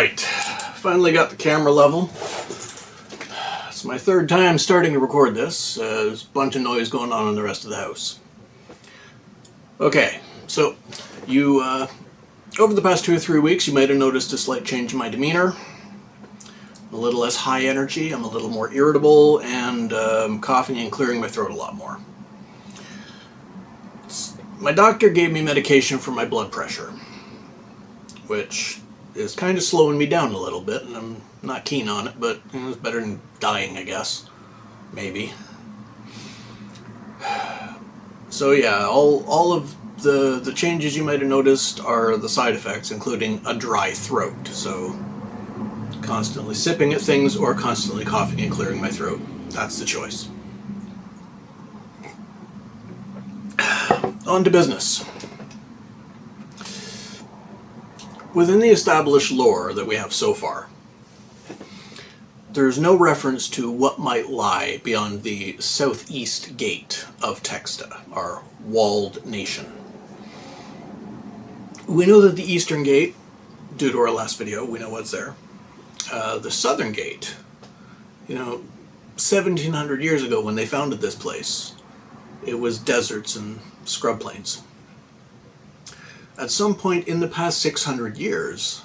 Alright, finally got the camera level. It's my third time starting to record this. There's a bunch of noise going on in the rest of the house. Okay, so you, over the past 2 or 3 weeks, you might have noticed a slight change in my demeanor. A little less high energy, I'm a little more irritable, and coughing and clearing my throat a lot more. My doctor gave me medication for my blood pressure, which is kind of slowing me down a little bit, and I'm not keen on it, but it's better than dying, I guess. Maybe. So yeah, all of the changes you might have noticed are the side effects, including a dry throat. So constantly sipping at things or constantly coughing and clearing my throat. That's the choice. On to business. Within the established lore that we have so far, there's no reference to what might lie beyond the southeast gate of Teksta, our walled nation. We know that the eastern gate, due to our last video, we know what's there. The southern gate, 1700 years ago when they founded this place, it was deserts and scrub plains. At some point in the past 600 years,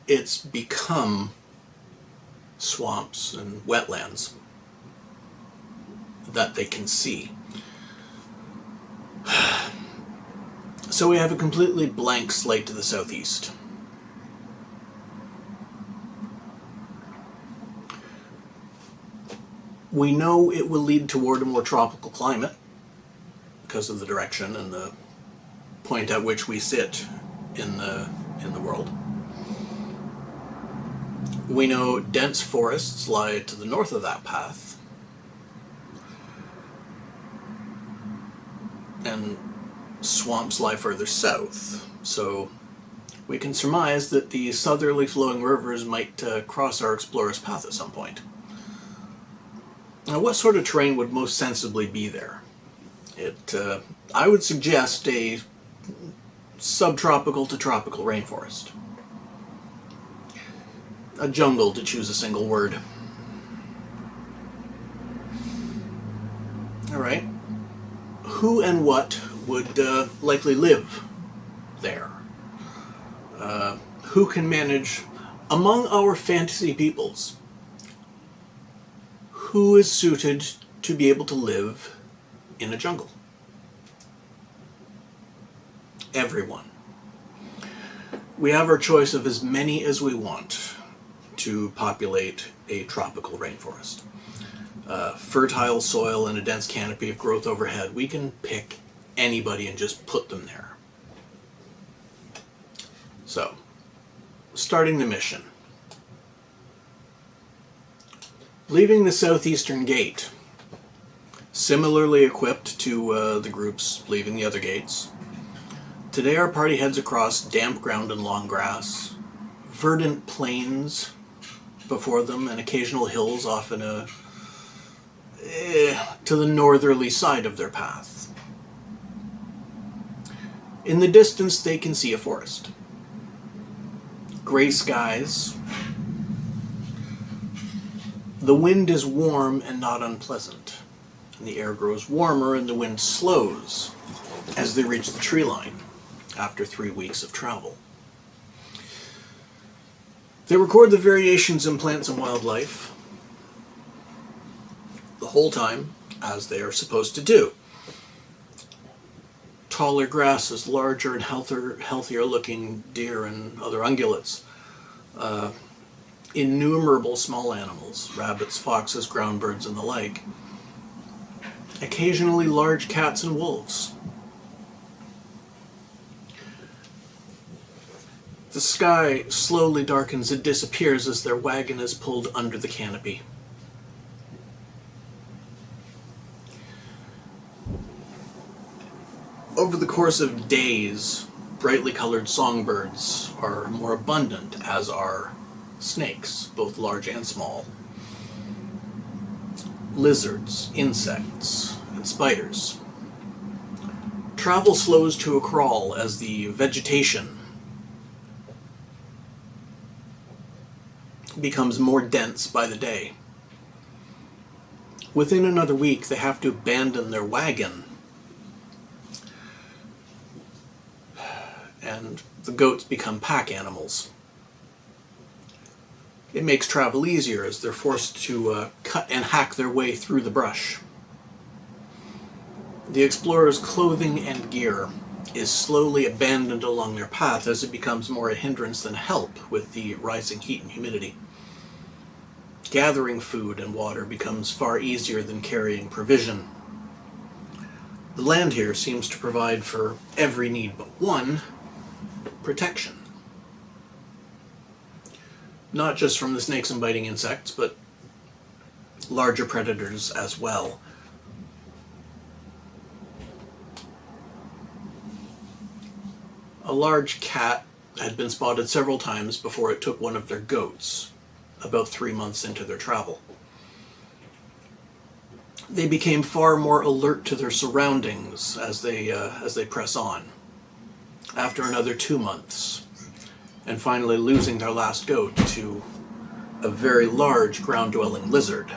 it's become swamps and wetlands that they can see. So we have a completely blank slate to the southeast. We know it will lead toward a more tropical climate because of the direction and the point at which we sit in the world. We know dense forests lie to the north of that path, and swamps lie further south. So we can surmise that the southerly flowing rivers might cross our explorer's path at some point. Now, what sort of terrain would most sensibly be there? I would suggest a subtropical to tropical rainforest. A jungle, to choose a single word. Alright. Who and what would likely live there? Who can manage, among our fantasy peoples, who is suited to be able to live in a jungle? Everyone. We have our choice of as many as we want to populate a tropical rainforest. Fertile soil and a dense canopy of growth overhead. We can pick anybody and just put them there. So, starting the mission. Leaving the southeastern gate, similarly equipped to the groups leaving the other gates. Today our party heads across damp ground and long grass, verdant plains before them, and occasional hills off to the northerly side of their path. In the distance they can see a forest. Gray skies. The wind is warm and not unpleasant, and the air grows warmer and the wind slows as they reach the tree line after 3 weeks of travel. They record the variations in plants and wildlife the whole time, as they are supposed to do. Taller grasses, larger and healthier looking deer and other ungulates. Innumerable small animals, rabbits, foxes, ground birds, and the like. Occasionally large cats and wolves. The sky slowly darkens and disappears as their wagon is pulled under the canopy. Over the course of days, brightly colored songbirds are more abundant, as are snakes, both large and small. Lizards, insects, and spiders. Travel slows to a crawl as the vegetation becomes more dense by the day. Within another week, they have to abandon their wagon, and the goats become pack animals. It makes travel easier as they're forced to cut and hack their way through the brush. The explorers' clothing and gear is slowly abandoned along their path as it becomes more a hindrance than help with the rising heat and humidity. Gathering food and water becomes far easier than carrying provision. The land here seems to provide for every need but one: protection. Not just from the snakes and biting insects, but larger predators as well. A large cat had been spotted several times before it took one of their goats, about 3 months into their travel. They became far more alert to their surroundings as they press on. After another 2 months, and finally losing their last goat to a very large ground-dwelling lizard,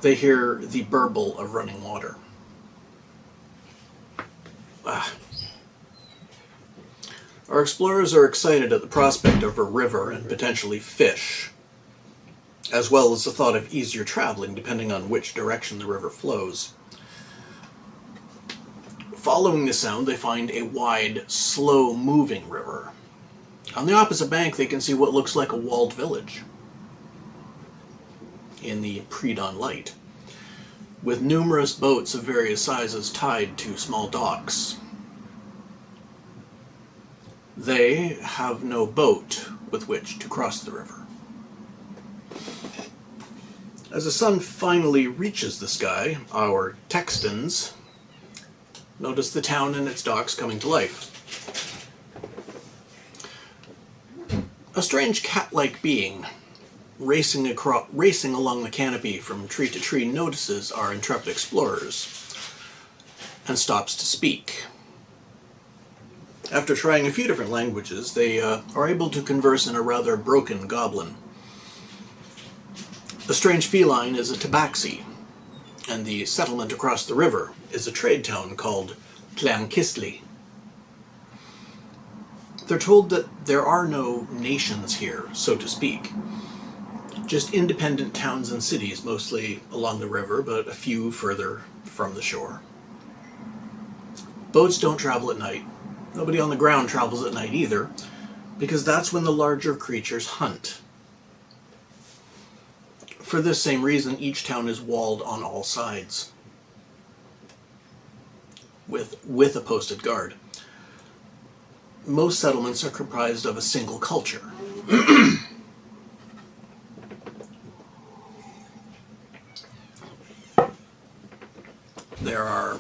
they hear the burble of running water. Our explorers are excited at the prospect of a river and potentially fish, as well as the thought of easier traveling depending on which direction the river flows. Following the sound, they find a wide, slow-moving river. On the opposite bank, they can see what looks like a walled village in the pre-dawn light, with numerous boats of various sizes tied to small docks. They have no boat with which to cross the river. As the sun finally reaches the sky, our Tekstans notice the town and its docks coming to life. A strange cat-like being racing along the canopy from tree to tree notices our intrepid explorers and stops to speak. After trying a few different languages, they are able to converse in a rather broken goblin. The strange feline is a tabaxi, and the settlement across the river is a trade town called Tlankistli. They're told that there are no nations here, so to speak. Just independent towns and cities, mostly along the river, but a few further from the shore. Boats don't travel at night. Nobody on the ground travels at night either, because that's when the larger creatures hunt. For this same reason, each town is walled on all sides, with a posted guard. Most settlements are comprised of a single culture. There are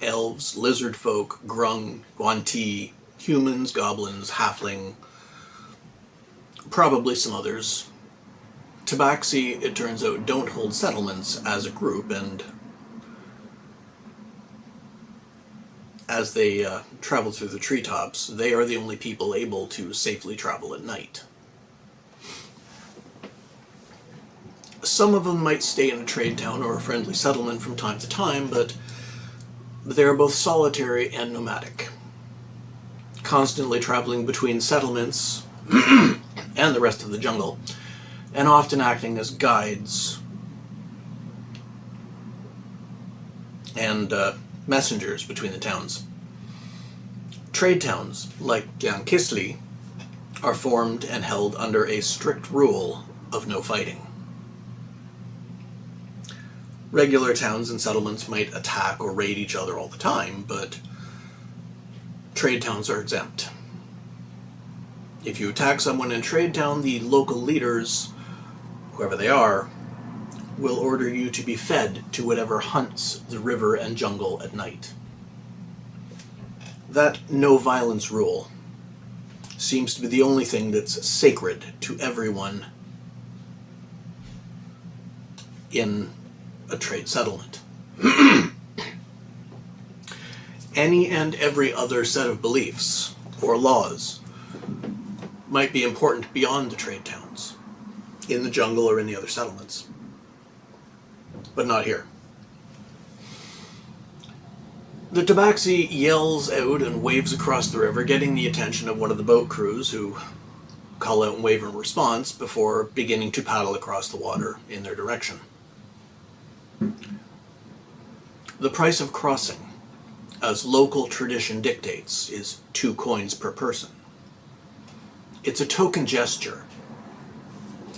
elves, lizard folk, grung, guanti, humans, goblins, halfling, probably some others. Tabaxi, it turns out, don't hold settlements as a group, and as they travel through the treetops, they are the only people able to safely travel at night. Some of them might stay in a trade town or a friendly settlement from time to time, but they are both solitary and nomadic, constantly traveling between settlements and the rest of the jungle, and often acting as guides and messengers between the towns. Trade towns, like Tlankistli, are formed and held under a strict rule of no fighting. Regular towns and settlements might attack or raid each other all the time, but trade towns are exempt. If you attack someone in trade town, the local leaders, whoever they are, will order you to be fed to whatever hunts the river and jungle at night. That no violence rule seems to be the only thing that's sacred to everyone in a trade settlement. Any and every other set of beliefs or laws might be important beyond the trade towns, in the jungle or in the other settlements. But not here. The tabaxi yells out and waves across the river, getting the attention of one of the boat crews, who call out and wave in response before beginning to paddle across the water in their direction. The price of crossing, as local tradition dictates, is 2 coins per person. It's a token gesture.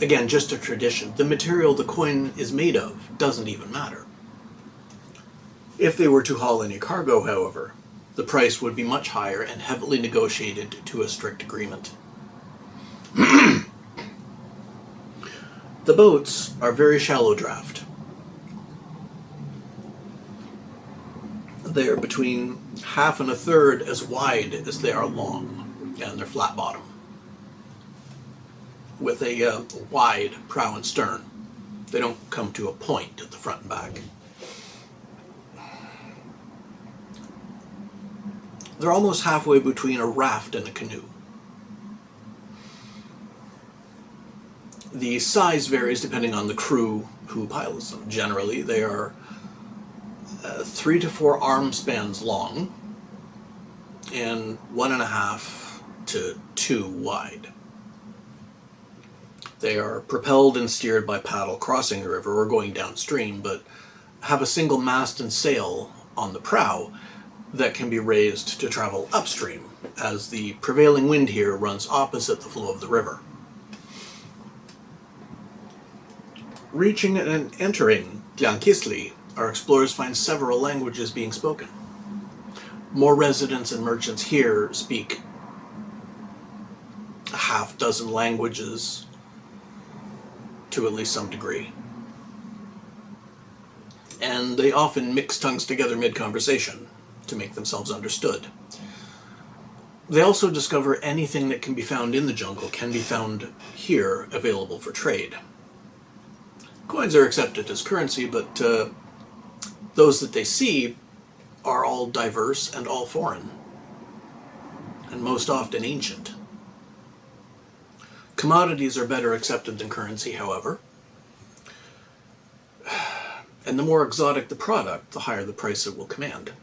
Again, just a tradition. The material the coin is made of doesn't even matter. If they were to haul any cargo, however, the price would be much higher and heavily negotiated to a strict agreement. The boats are very shallow draft. They are between half and a third as wide as they are long, and they're flat bottom, with a wide prow and stern. They don't come to a point at the front and back. They're almost halfway between a raft and a canoe. The size varies depending on the crew who pilots them. Generally, they are 3 to 4 arm spans long and 1.5 to 2 wide. They are propelled and steered by paddle crossing the river or going downstream, but have a single mast and sail on the prow that can be raised to travel upstream, as the prevailing wind here runs opposite the flow of the river. Reaching and entering Tlangquistli, our explorers find several languages being spoken. More residents and merchants here speak a half dozen languages to at least some degree. And they often mix tongues together mid-conversation to make themselves understood. They also discover anything that can be found in the jungle can be found here, available for trade. Coins are accepted as currency, but those that they see are all diverse and all foreign, and most often ancient. Commodities are better accepted than currency, however, and the more exotic the product, the higher the price it will command.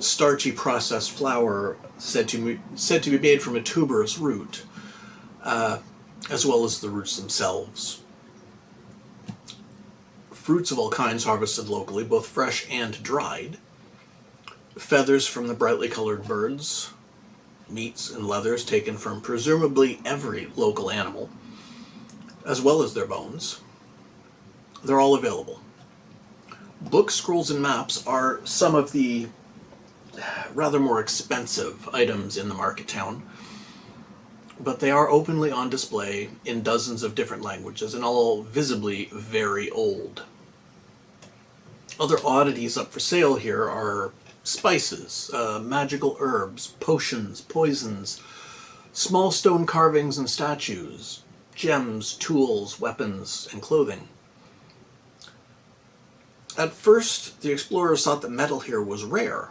Starchy processed flour said to be made from a tuberous root, as well as the roots themselves. Fruits of all kinds harvested locally, both fresh and dried. Feathers from the brightly colored birds. Meats and leathers taken from presumably every local animal, as well as their bones. They're all available. Books, scrolls, and maps are some of the rather more expensive items in the market town, but they are openly on display in dozens of different languages and all visibly very old. Other oddities up for sale here are spices, magical herbs, potions, poisons, small stone carvings and statues, gems, tools, weapons, and clothing. At first, the explorers thought that metal here was rare,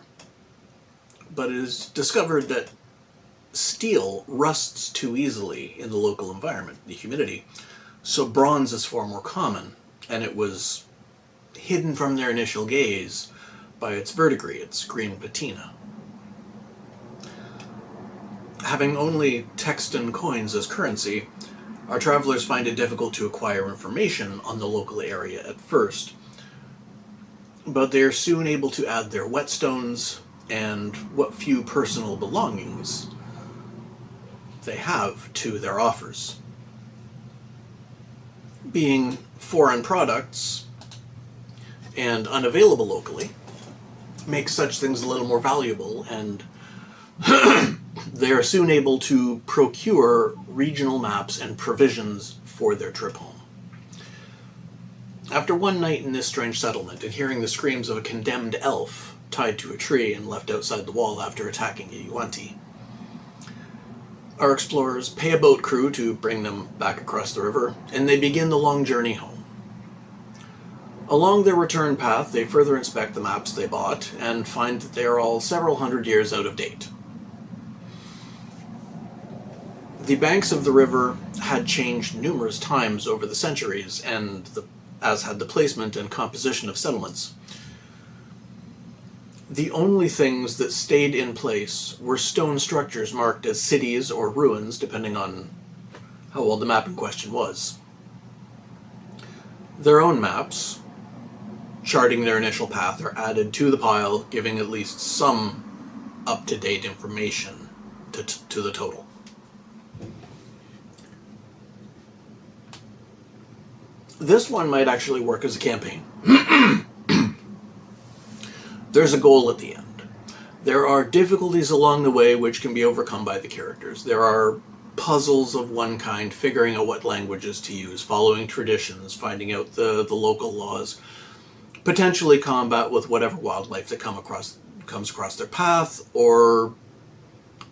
but it is discovered that steel rusts too easily in the local environment, the humidity, so bronze is far more common, and it was hidden from their initial gaze by its verdigris, its green patina. Having only Teksta coins as currency, our travelers find it difficult to acquire information on the local area at first, but they are soon able to add their whetstones and what few personal belongings they have to their offers. Being foreign products and unavailable locally makes such things a little more valuable, and they are soon able to procure regional maps and provisions for their trip home. After one night in this strange settlement and hearing the screams of a condemned elf tied to a tree and left outside the wall after attacking a Yuanti, our explorers pay a boat crew to bring them back across the river, and they begin the long journey home. Along their return path, they further inspect the maps they bought and find that they are all several hundred years out of date. The banks of the river had changed numerous times over the centuries, as had the placement and composition of settlements. The only things that stayed in place were stone structures marked as cities or ruins, depending on how old the map in question was. Their own maps, charting their initial path, are added to the pile, giving at least some up-to-date information to the total. This one might actually work as a campaign. There's a goal at the end. There are difficulties along the way which can be overcome by the characters. There are puzzles of one kind, figuring out what languages to use, following traditions, finding out the local laws, potentially combat with whatever wildlife that comes across their path, or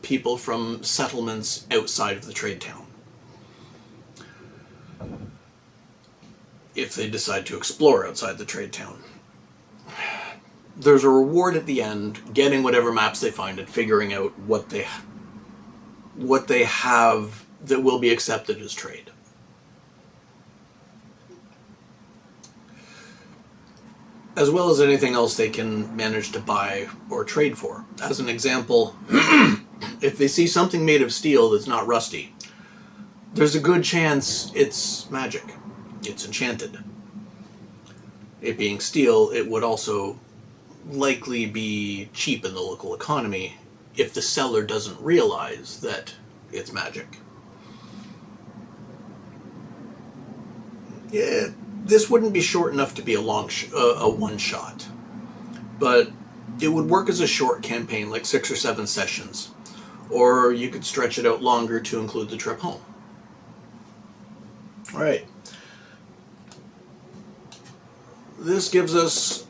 people from settlements outside of the trade town, if they decide to explore outside the trade town. There's a reward at the end, getting whatever maps they find and figuring out what they have that will be accepted as trade. As well as anything else they can manage to buy or trade for. As an example, if they see something made of steel that's not rusty, there's a good chance it's magic. It's enchanted. It being steel, it would also likely be cheap in the local economy if the seller doesn't realize that it's magic. Yeah, this wouldn't be short enough to be a one-shot, but it would work as a short campaign, like 6 or 7 sessions, or you could stretch it out longer to include the trip home. All right. This gives us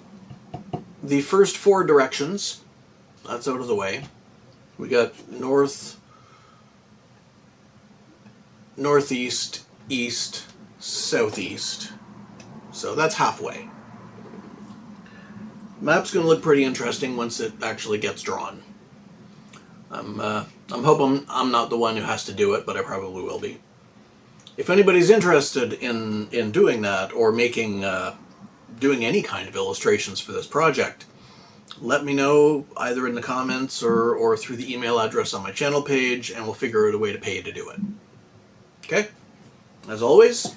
the first 4 directions. That's out of the way. We got north, northeast, east, southeast. So that's halfway. Map's going to look pretty interesting once it actually gets drawn. I'm hoping I'm not the one who has to do it, but I probably will be. If anybody's interested in doing that, or doing any kind of illustrations for this project, let me know either in the comments or through the email address on my channel page, and we'll figure out a way to pay you to do it. Okay? As always,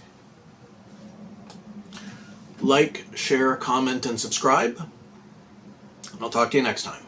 like, share, comment, and subscribe, and I'll talk to you next time.